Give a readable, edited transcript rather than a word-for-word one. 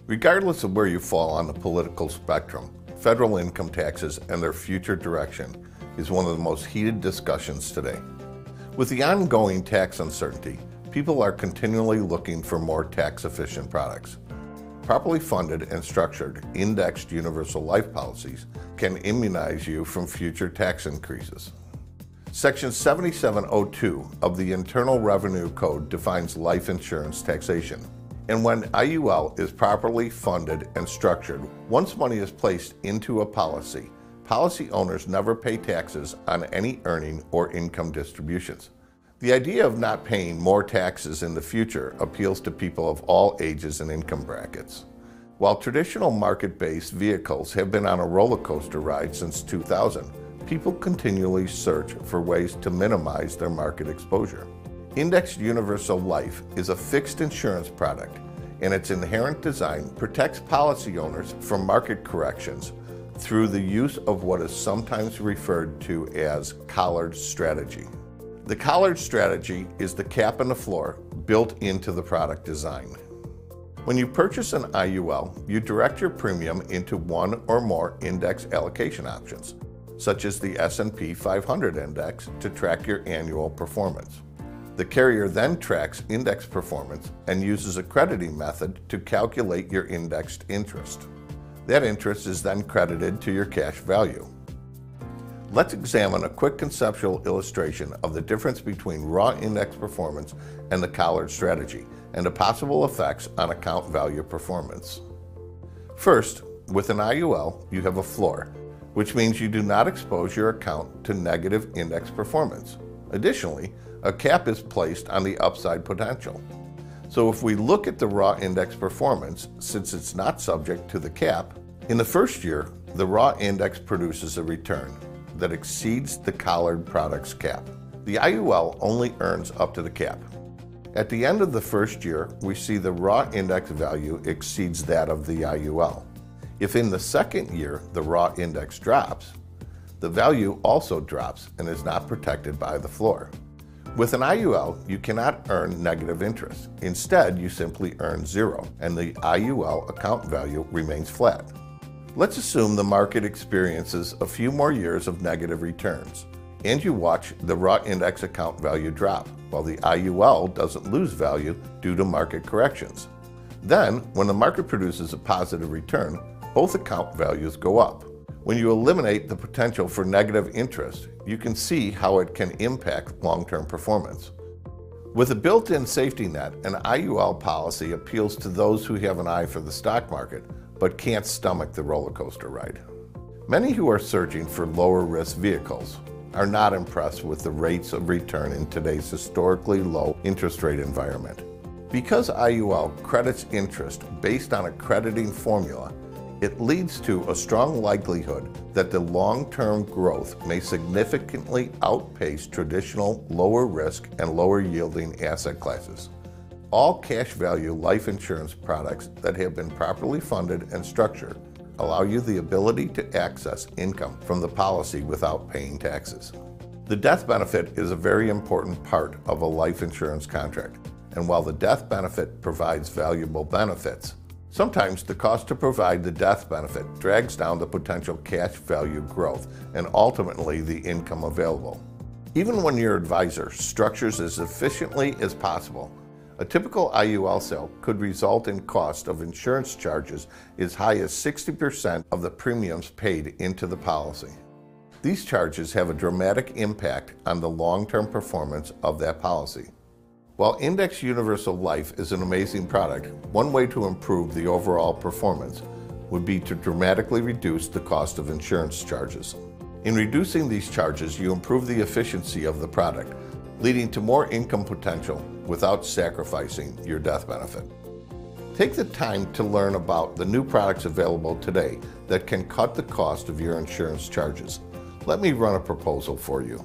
Regardless of where you fall on the political spectrum, federal income taxes and their future direction is one of the most heated discussions today. With the ongoing tax uncertainty, people are continually looking for more tax-efficient products. Properly funded and structured indexed universal life policies can immunize you from future tax increases. Section 7702 of the Internal Revenue Code defines life insurance taxation. And when IUL is properly funded and structured, once money is placed into a policy, policy owners never pay taxes on any earning or income distributions. The idea of not paying more taxes in the future appeals to people of all ages and income brackets. While traditional market-based vehicles have been on a roller coaster ride since 2000, people continually search for ways to minimize their market exposure. Indexed Universal Life is a fixed insurance product, and its inherent design protects policy owners from market corrections through the use of what is sometimes referred to as collared strategy. The collared strategy is the cap and the floor built into the product design. When you purchase an IUL, you direct your premium into one or more index allocation options, such as the S&P 500 index, to track your annual performance. The carrier then tracks index performance and uses a crediting method to calculate your indexed interest. That interest is then credited to your cash value. Let's examine a quick conceptual illustration of the difference between raw index performance and the collared strategy and the possible effects on account value performance. First, with an IUL, you have a floor, which means you do not expose your account to negative index performance. Additionally, a cap is placed on the upside potential. So if we look at the raw index performance, since it's not subject to the cap, in the first year, the raw index produces a return that exceeds the collared product's cap. The IUL only earns up to the cap. At the end of the first year, we see the raw index value exceeds that of the IUL. If in the second year the raw index drops, the value also drops and is not protected by the floor. With an IUL, you cannot earn negative interest. Instead, you simply earn zero, and the IUL account value remains flat. Let's assume the market experiences a few more years of negative returns, and you watch the raw index account value drop, while the IUL doesn't lose value due to market corrections. Then, when the market produces a positive return, both account values go up. When you eliminate the potential for negative interest, you can see how it can impact long-term performance. With a built-in safety net, an IUL policy appeals to those who have an eye for the stock market, but can't stomach the roller coaster ride. Many who are searching for lower risk vehicles are not impressed with the rates of return in today's historically low interest rate environment. Because IUL credits interest based on a crediting formula, it leads to a strong likelihood that the long-term growth may significantly outpace traditional lower risk and lower yielding asset classes. All cash value life insurance products that have been properly funded and structured allow you the ability to access income from the policy without paying taxes. The death benefit is a very important part of a life insurance contract, and while the death benefit provides valuable benefits, sometimes the cost to provide the death benefit drags down the potential cash value growth and ultimately the income available. Even when your advisor structures as efficiently as possible, a typical IUL sale could result in cost of insurance charges as high as 60% of the premiums paid into the policy. These charges have a dramatic impact on the long-term performance of that policy. While Indexed Universal Life is an amazing product, one way to improve the overall performance would be to dramatically reduce the cost of insurance charges. In reducing these charges, you improve the efficiency of the product, leading to more income potential without sacrificing your death benefit. Take the time to learn about the new products available today that can cut the cost of your insurance charges. Let me run a proposal for you.